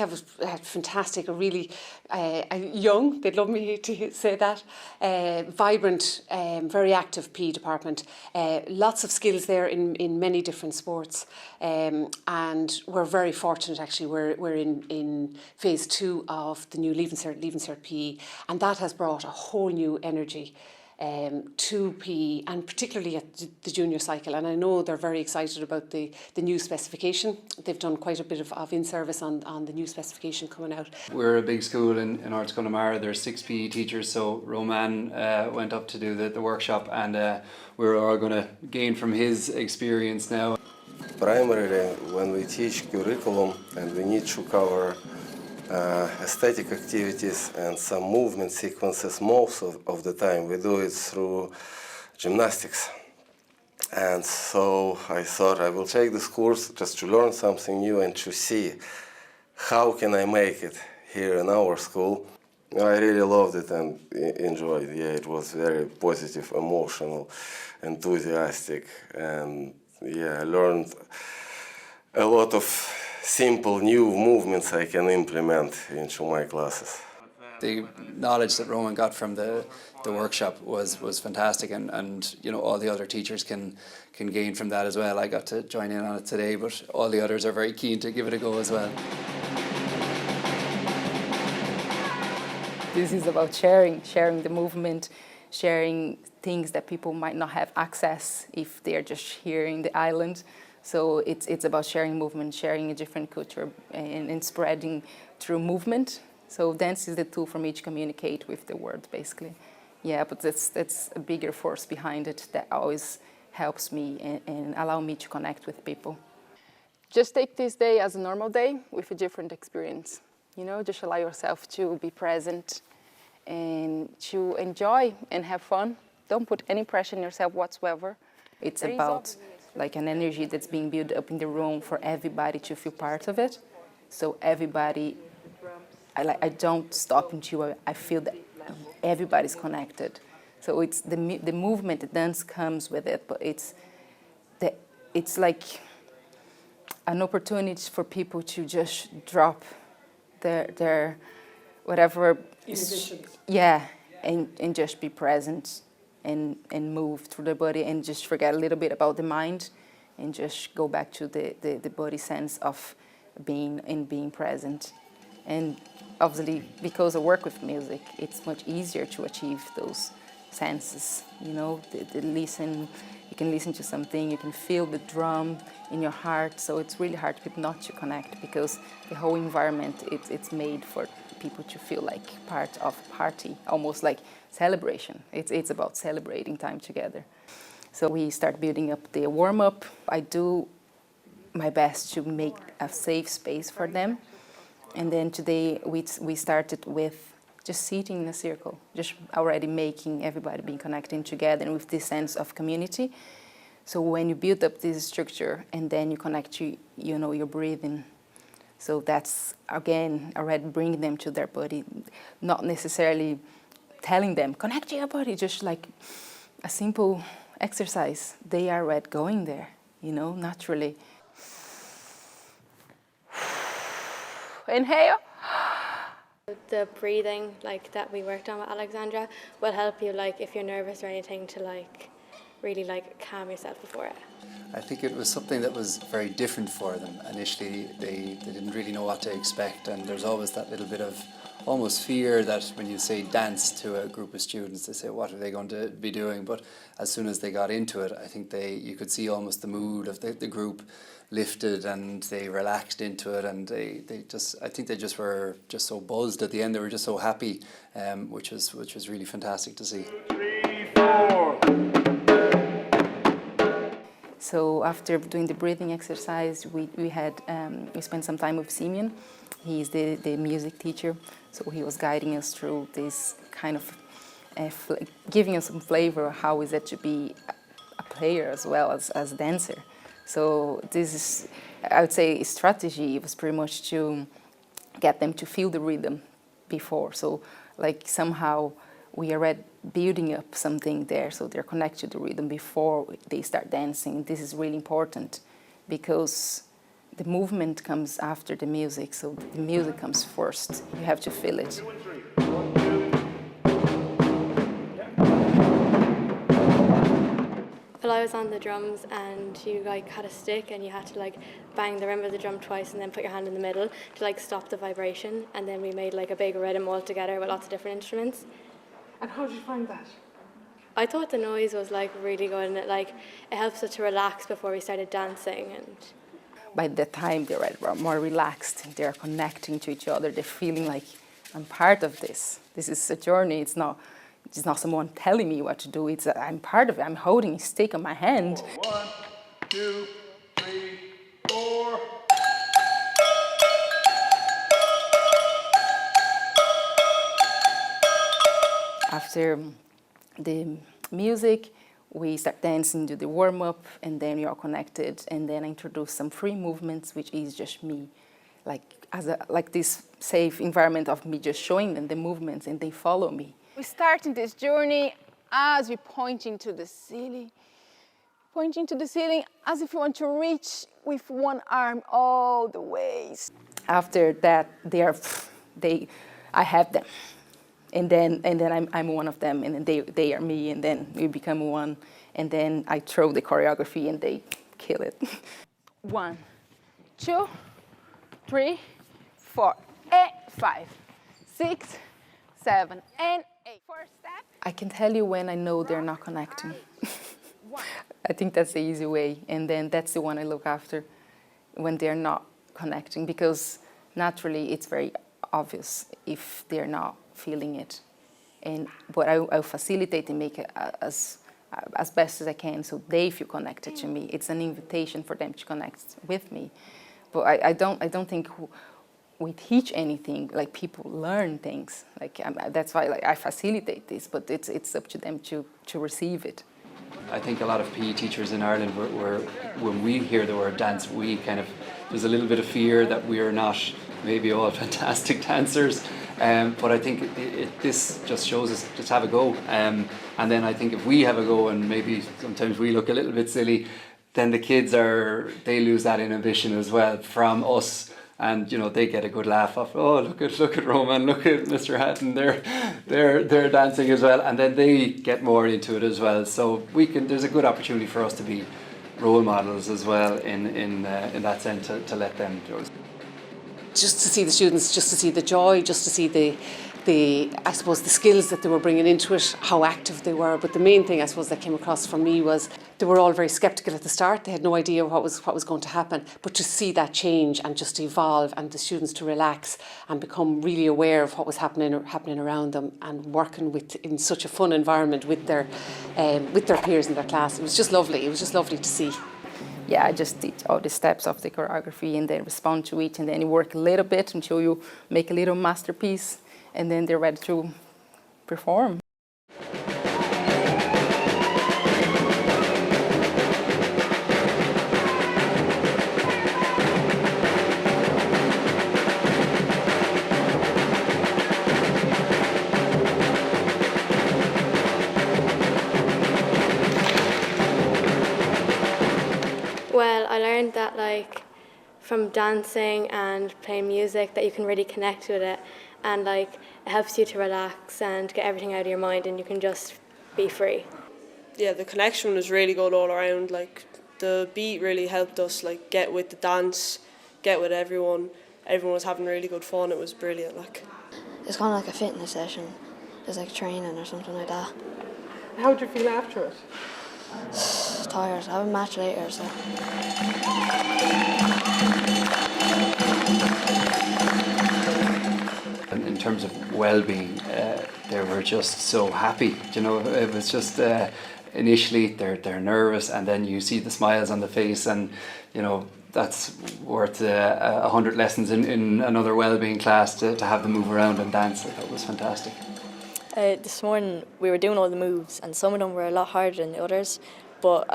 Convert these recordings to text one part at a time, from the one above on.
have a fantastic, a really young, they'd love me to say that, vibrant, very active PE department. Lots of skills there in many different sports. And we're very fortunate, actually. We're in phase 2 of the new Leaving Cert PE, and that has brought a whole new energy to PE, and particularly at the junior cycle. And I know they're very excited about the new specification. They've done quite a bit of in-service on the new specification coming out. We're a big school in North Connemara. There's 6 PE teachers, so Roman went up to do the workshop, and we're all going to gain from his experience now. Primarily, when we teach curriculum and we need to cover aesthetic activities and some movement sequences, most of the time we do it through gymnastics. And so I thought I will take this course just to learn something new and to see how can I make it here in our school. I really loved it and enjoyed it. Yeah, it was very positive, emotional, enthusiastic, and yeah, I learned a lot of simple new movements I can implement into my classes. The knowledge that Roman got from the workshop was fantastic, and you know, all the other teachers can gain from that as well. I got to join in on it today, but all the others are very keen to give it a go as well. This is about sharing the movement, sharing things that people might not have access if they're just here in the island. So it's about sharing movement, sharing a different culture, and spreading through movement. So dance is the tool for me to communicate with the world, basically. Yeah, but that's a bigger force behind it that always helps me and allow me to connect with people. Just take this day as a normal day with a different experience. You know, just allow yourself to be present and to enjoy and have fun. Don't put any pressure on yourself whatsoever. It's about like an energy that's being built up in the room for everybody to feel part of it. So everybody, I don't stop until I feel that everybody's connected. So it's the movement, the dance comes with it, but it's like an opportunity for people to just drop their whatever, yeah, and just be present. And move through the body and just forget a little bit about the mind and just go back to the body sense of being present. And obviously, because I work with music, it's much easier to achieve those senses. You know, the listen, you can listen to something, you can feel the drum in your heart. So it's really hard for people not to connect because the whole environment, it's made for people to feel like part of a party, almost like celebration. It's about celebrating time together. So we start building up the warm-up. I do my best to make a safe space for them. And then today we started with just sitting in a circle, just already making everybody being connected together and with this sense of community. So when you build up this structure and then you connect to, you know, your breathing, so that's, again, already bringing them to their body, not necessarily telling them, connect to your body, just like a simple exercise. They are already going there, you know, naturally. Inhale. The breathing, like, that we worked on with Alessandra will help you, like, if you're nervous or anything, to, like, really, like, calm yourself before it. I think it was something that was very different for them. Initially, they didn't really know what to expect, and there's always that little bit of almost fear that when you say dance to a group of students, they say, what are they going to be doing? But as soon as they got into it, I think you could see almost the mood of the group lifted, and they relaxed into it, and I think they just were just so buzzed at the end. They were just so happy, which was really fantastic to see. 3, 4. So after doing the breathing exercise, we spent some time with Simeon. He's the music teacher, so he was guiding us through this kind of, giving us some flavor of how is it to be a player as well as a dancer. So this is, I would say, strategy was pretty much to get them to feel the rhythm before. So like somehow we are already building up something there, so they're connected to the rhythm before they start dancing. This is really important because the movement comes after the music, so the music comes first. You have to feel it. Well, I was on the drums and you like had a stick and you had to like bang the rim of the drum twice and then put your hand in the middle to like stop the vibration, and then we made like a big rhythm all together with lots of different instruments. And how did you find that? I thought the noise was like really good, and it helps us to relax before we started dancing. And By that time, they're more relaxed. They're connecting to each other. They're feeling like, I'm part of this. This is a journey. It's not someone telling me what to do. I'm part of it. I'm holding a stick in my hand. 1, 2, 3, 4. After the music, we start dancing, do the warm-up, and then we are connected. And then I introduce some free movements, which is just me, like this safe environment of me just showing them the movements, and they follow me. We're starting this journey as we're pointing to the ceiling as if you want to reach with one arm all the ways. After that, I have them, and then I'm one of them, and then they are me, and then we become one, and then I throw the choreography, and they kill it. 1, 2, 3, 4, and 5, 6, 7, and 8. First step. I can tell you when I know they're not connecting. I think that's the easy way, and then that's the one I look after when they're not connecting, because naturally it's very obvious if they're not feeling it. But I'll facilitate and make it as best as I can so they feel connected to me. It's an invitation for them to connect with me. But I don't think we teach anything, like people learn things. That's why I facilitate this, but it's up to them to receive it. I think a lot of PE teachers in Ireland were when we hear the word dance, there's a little bit of fear that we are not maybe all fantastic dancers, but I think this just shows us just have a go, and then I think if we have a go and maybe sometimes we look a little bit silly, then the kids they lose that inhibition as well from us. And they get a good laugh off. Oh, look at Roman, look at Mr. Hatton. They're dancing as well, and then they get more into it as well. So there's a good opportunity for us to be role models as well in that sense to let them do it. Just to see the students, just to see the joy, just to see the I suppose the skills that they were bringing into it, how active they were. But the main thing I suppose that came across for me was they were all very sceptical at the start. They had no idea what was going to happen. But to see that change and just evolve, and the students to relax and become really aware of what was happening around them, and working in such a fun environment with their peers in their class, it was just lovely. It was just lovely to see. Yeah, I just teach all the steps of the choreography and then respond to it, and then you work a little bit until you make a little masterpiece, and then they're ready to perform. well, I learned that from dancing and playing music that you can really connect with it, and it helps you to relax and get everything out of your mind, and you can just be free. Yeah, the connection was really good all around. The beat really helped us get with the dance, get with everyone. Everyone was having really good fun. It was brilliant. It's kind of like a fitness session. It's like training or something like that. How do you feel after it? Tired. I have a match later, so. In terms of well-being, they were just so happy. It was just initially they're nervous, and then you see the smiles on the face, and that's worth 100 lessons in another well-being class to have them move around and dance. That was fantastic. This morning we were doing all the moves, and some of them were a lot harder than the others, but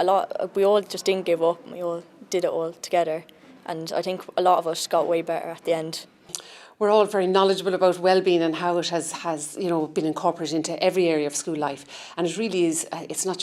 we all just didn't give up, and we all did it all together, and I think a lot of us got way better at the end. we're all very knowledgeable about well-being and how it has you know, been incorporated into every area of school life. And it really is, it's not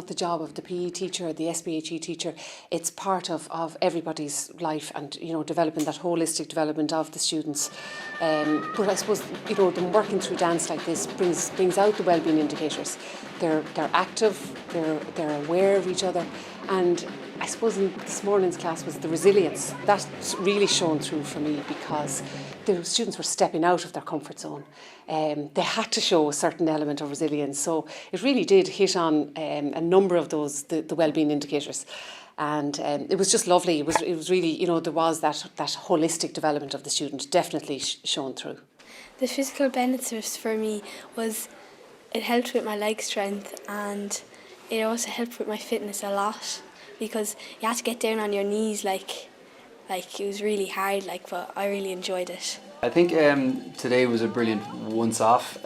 the job of the PE teacher or the SPHE teacher, it's part of everybody's life, and, you know, developing that holistic development of the students. But I suppose, you know, them working through dance like this brings out the well-being indicators. They're active, they're aware of each other, and I suppose in this morning's class was the resilience. That's really shown through for me, because the students were stepping out of their comfort zone. They had to show a certain element of resilience, so it really did hit on a number of those, the well-being indicators. And it was just lovely. It was really, you know, there was that holistic development of the student definitely shown through. The physical benefits for me was it helped with my leg strength, and it also helped with my fitness a lot, because you had to get down on your knees, like it was really hard, like, but I really enjoyed it. I think today was a brilliant once-off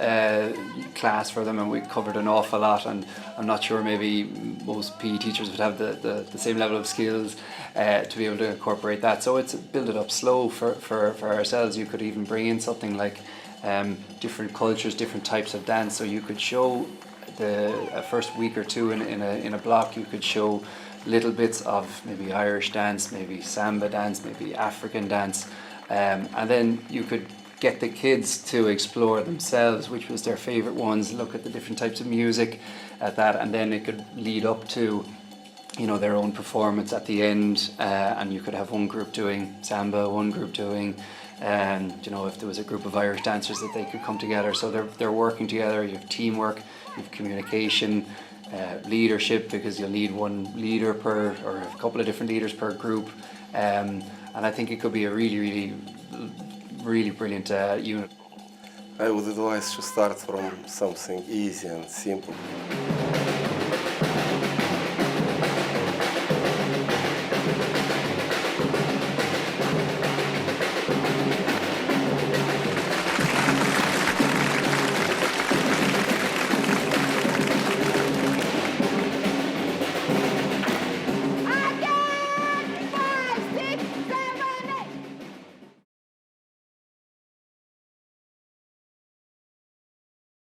class for them, and we covered an awful lot, and I'm not sure maybe most PE teachers would have the same level of skills to be able to incorporate that. So it's build it up slow for ourselves. You could even bring in something like different cultures, different types of dance, so you could show the first week or two in a block, you could show little bits of maybe Irish dance, maybe Samba dance, maybe African dance, and then you could get the kids to explore themselves, which was their favourite ones, look at the different types of music at that, and then it could lead up to, you know, their own performance at the end, and you could have one group doing Samba, one group doing, you know, if there was a group of Irish dancers, that they could come together. So they're working together, you have teamwork, you have communication, leadership, because you'll need one leader per, or a couple of different leaders per group, and I think it could be a really brilliant unit. I would advise to start from something easy and simple.